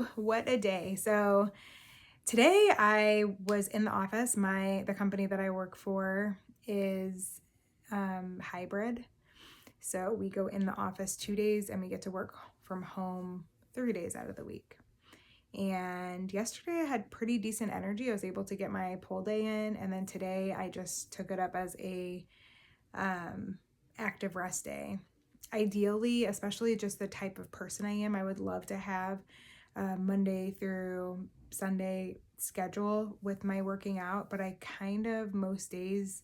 Whew, what a day. So today I was in the office. The company that I work for is hybrid. So we go in the office 2 days and we get to work from home 3 days out of the week. And yesterday I had pretty decent energy. I was able to get my pole day in, and then today I just took it up as a active rest day. Ideally, especially just the type of person I am, I would love to have a Monday through Sunday schedule with my working out, but I kind of most days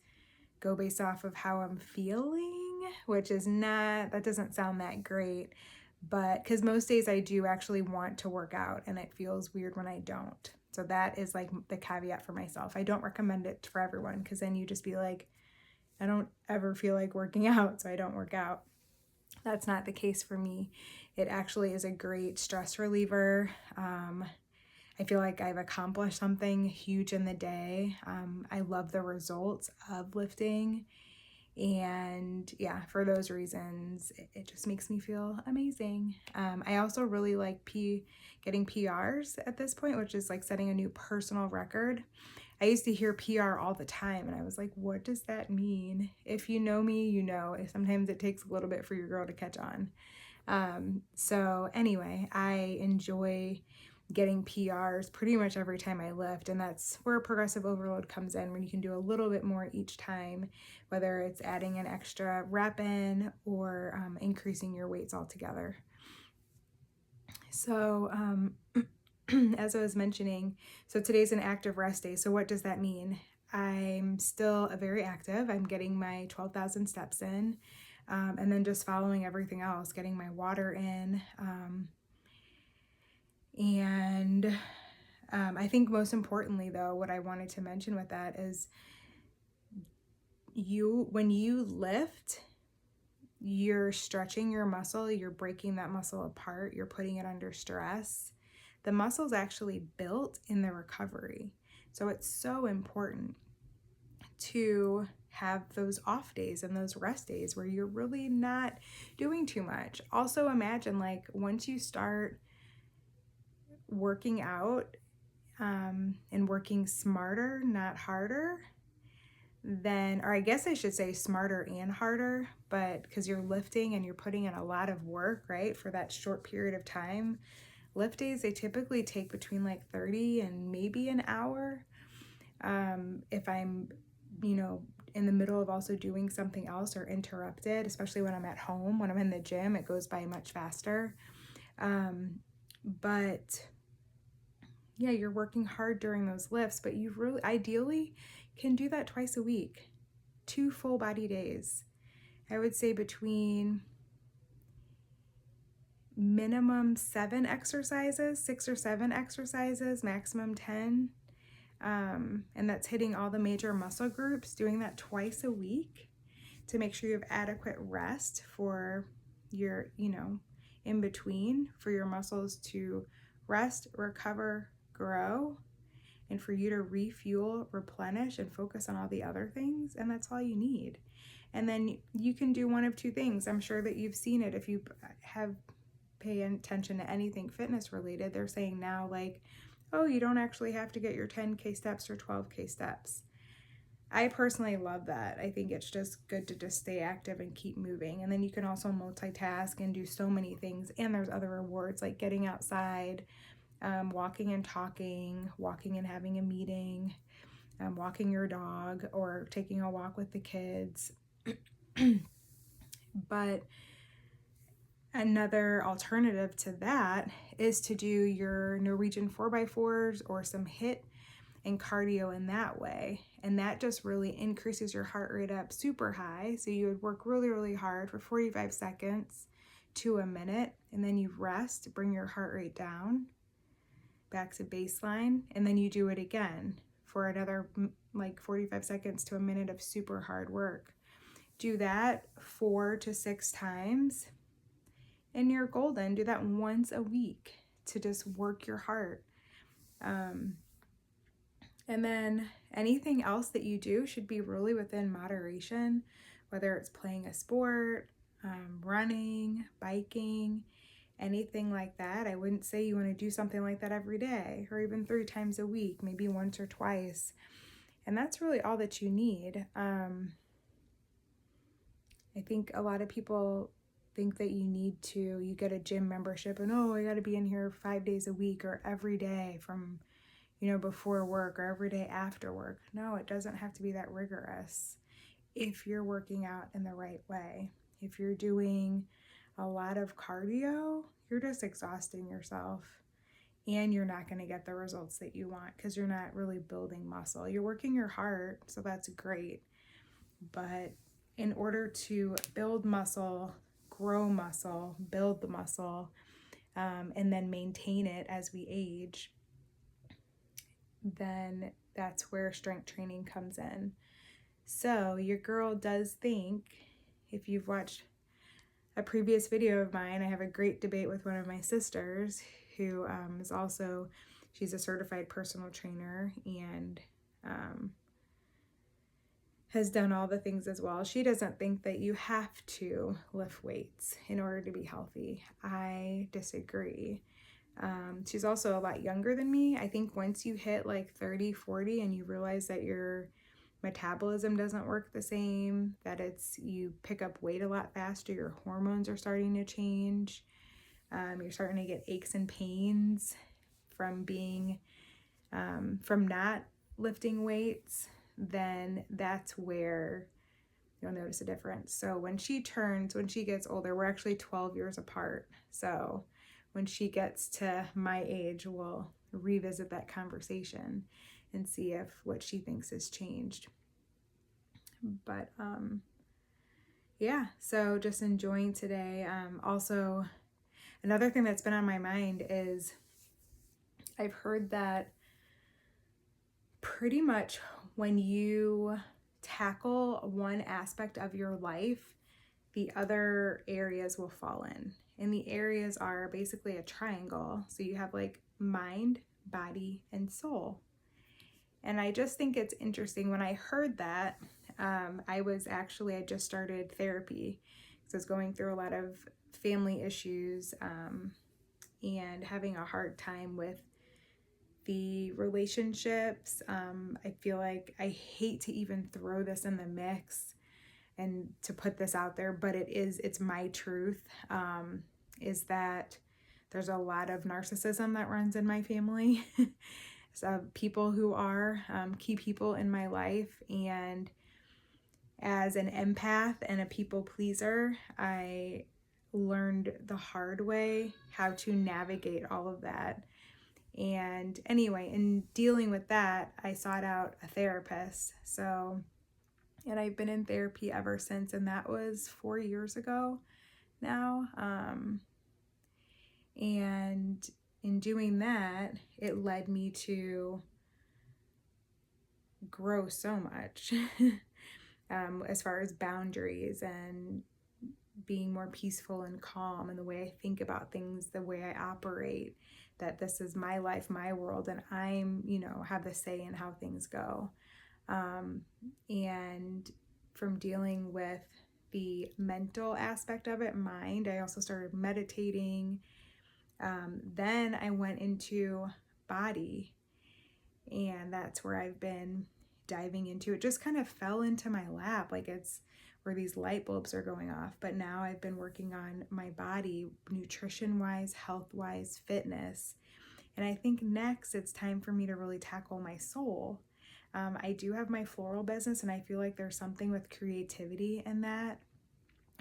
go based off of how I'm feeling, which is not, that doesn't sound that great, but because most days I do actually want to work out and it feels weird when I don't. So that is like the caveat for myself. I don't recommend it for everyone because then you just be like, I don't ever feel like working out, so I don't work out. That's not the case for me. It actually is a great stress reliever. I feel like I've accomplished something huge in the day. I love the results of lifting. And yeah, for those reasons, it just makes me feel amazing. I also really like getting PRs at this point, which is like setting a new personal record. I used to hear PR all the time and I was like, what does that mean? If you know me, you know, sometimes it takes a little bit for your girl to catch on. So anyway, I enjoy getting PRs pretty much every time I lift, and that's where progressive overload comes in, when you can do a little bit more each time, whether it's adding an extra rep in or increasing your weights altogether. So as I was mentioning, so today's an active rest day. So what does that mean? I'm still very active. I'm getting my 12,000 steps in, and then just following everything else, getting my water in. I think most importantly, though, what I wanted to mention with that is when you lift, you're stretching your muscle, you're breaking that muscle apart, you're putting it under stress. The muscle's actually built in the recovery. So it's so important to have those off days and those rest days where you're really not doing too much. Also imagine, like, once you start working out and working smarter, not harder, then, or I guess I should say smarter and harder, but because you're lifting and you're putting in a lot of work, right, for that short period of time. Lift days, they typically take between like 30 and maybe an hour. If I'm, in the middle of also doing something else or interrupted, especially when I'm at home, when I'm in the gym, it goes by much faster. But yeah, you're working hard during those lifts, but you really ideally can do that twice a week, 2 full body days. I would say between minimum 7 exercises, 6 or 7 exercises, maximum 10. And that's hitting all the major muscle groups, doing that twice a week to make sure you have adequate rest for your, in between, for your muscles to rest, recover, grow, and for you to refuel, replenish, and focus on all the other things. And that's all you need. And then you can do one of two things. I'm sure that you've seen it if you have pay attention to anything fitness related. They're saying now, like, oh, you don't actually have to get your 10K steps or 12K steps. I personally love that. I think it's just good to just stay active and keep moving. And then you can also multitask and do so many things. And there's other rewards like getting outside, walking and talking, walking and having a meeting, walking your dog, or taking a walk with the kids. But another alternative to that is to do your Norwegian 4x4s or some HIIT and cardio in that way. And that just really increases your heart rate up super high. So you would work really, really hard for 45 seconds to a minute, and then you rest, bring your heart rate down back to baseline, and then you do it again for another like 45 seconds to a minute of super hard work. Do that 4 to 6 times and you're golden. Do that once a week to just work your heart. And then anything else that you do should be really within moderation, whether it's playing a sport, running, biking. anything like that. I wouldn't say you want to do something like that every day or even 3 times a week, maybe once or twice. And that's really all that you need. I think a lot of people think that you get a gym membership and, oh, I got to be in here 5 days a week or every day from, before work or every day after work. No, it doesn't have to be that rigorous if you're working out in the right way. If you're doing a lot of cardio, you're just exhausting yourself and you're not going to get the results that you want because you're not really building muscle. You're working your heart, so that's great. But in order to build muscle, grow muscle, build the muscle, and then maintain it as we age, then that's where strength training comes in. So your girl does think, if you've watched a previous video of mine, I have a great debate with one of my sisters who is also, she's a certified personal trainer and has done all the things as well. She doesn't think that you have to lift weights in order to be healthy. I disagree. She's also a lot younger than me. I think once you hit like 30, 40 and you realize that your metabolism doesn't work the same, that you pick up weight a lot faster, your hormones are starting to change, you're starting to get aches and pains from from not lifting weights, then that's where you'll notice a difference. So when she gets older, we're actually 12 years apart. So when she gets to my age, we'll revisit that conversation and see if what she thinks has changed. But yeah, so just enjoying today. Also, another thing that's been on my mind is I've heard that pretty much when you tackle one aspect of your life, the other areas will fall in. And the areas are basically a triangle. So you have like mind, body, and soul. And I just think it's interesting. When I heard that, I just started therapy. So I was going through a lot of family issues and having a hard time with the relationships. I feel like I hate to even throw this in the mix and to put this out there, but it's my truth, is that there's a lot of narcissism that runs in my family. So people who are key people in my life, and as an empath and a people pleaser, I learned the hard way how to navigate all of that. And anyway, in dealing with that, I sought out a therapist. And I've been in therapy ever since, and that was 4 years ago now. And in doing that, it led me to grow so much as far as boundaries and being more peaceful and calm, and the way I think about things, the way I operate, that this is my life, my world, and I'm, have the say in how things go. And from dealing with the mental aspect of it, mind, I also started meditating. Then I went into body, and that's where I've been diving into. It just kind of fell into my lap, like it's where these light bulbs are going off. But now I've been working on my body, nutrition-wise, health-wise, fitness. And I think next it's time for me to really tackle my soul. I do have my floral business, and I feel like there's something with creativity in that,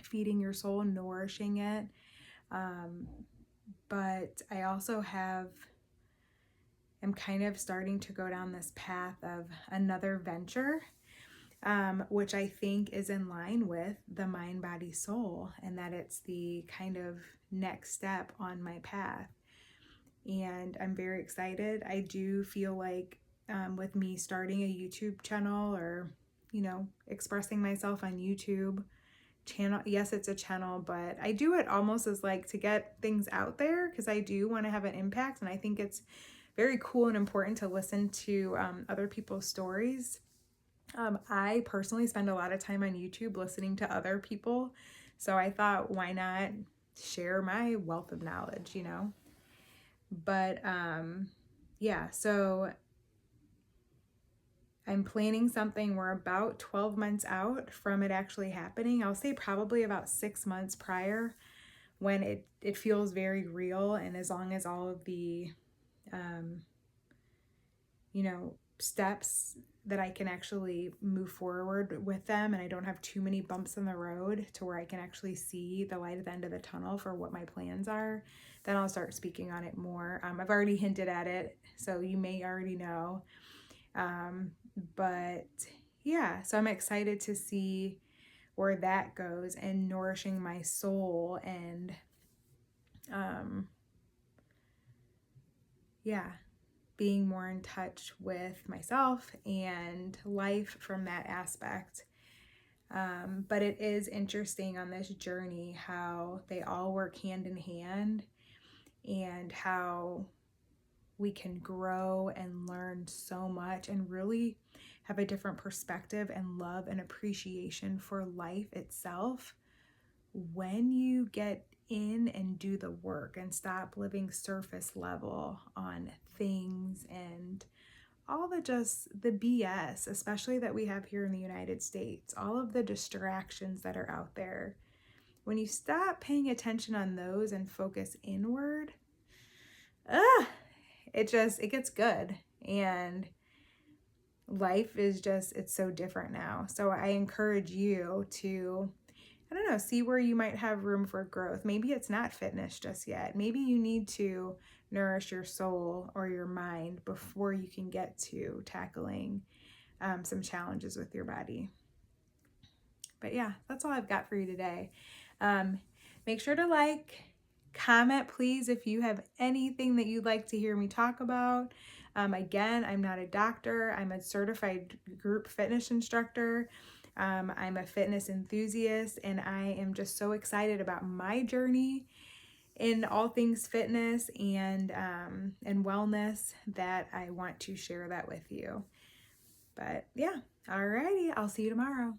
feeding your soul, nourishing it. But I also am kind of starting to go down this path of another venture, which I think is in line with the mind, body, soul, and that it's the kind of next step on my path. And I'm very excited. I do feel like with me starting a YouTube channel, or, expressing myself on YouTube channel, yes, it's a channel, but I do it almost as like to get things out there, because I do want to have an impact, and I think it's very cool and important to listen to other people's stories. I personally spend a lot of time on YouTube listening to other people, so I thought, why not share my wealth of knowledge, you know. But yeah, so I'm planning something. We're about 12 months out from it actually happening. I'll say probably about 6 months prior, when it feels very real. And as long as all of the you know, steps that I can actually move forward with them, and I don't have too many bumps in the road to where I can actually see the light at the end of the tunnel for what my plans are, then I'll start speaking on it more. I've already hinted at it, so you may already know. But yeah, so I'm excited to see where that goes, and nourishing my soul, and yeah, being more in touch with myself and life from that aspect. But it is interesting on this journey how they all work hand in hand, and how we can grow and learn so much and really have a different perspective and love and appreciation for life itself when you get in and do the work and stop living surface level on things and all the BS, especially that we have here in the United States, all of the distractions that are out there. When you stop paying attention on those and focus inward, it gets good. And life is it's so different now. So I encourage you to, I don't know, see where you might have room for growth. Maybe it's not fitness just yet. Maybe you need to nourish your soul or your mind before you can get to tackling some challenges with your body. But yeah, that's all I've got for you today. Make sure to like, comment, please, if you have anything that you'd like to hear me talk about. Again, I'm not a doctor. I'm a certified group fitness instructor. I'm a fitness enthusiast, and I am just so excited about my journey in all things fitness and wellness that I want to share that with you. But yeah, alrighty, I'll see you tomorrow.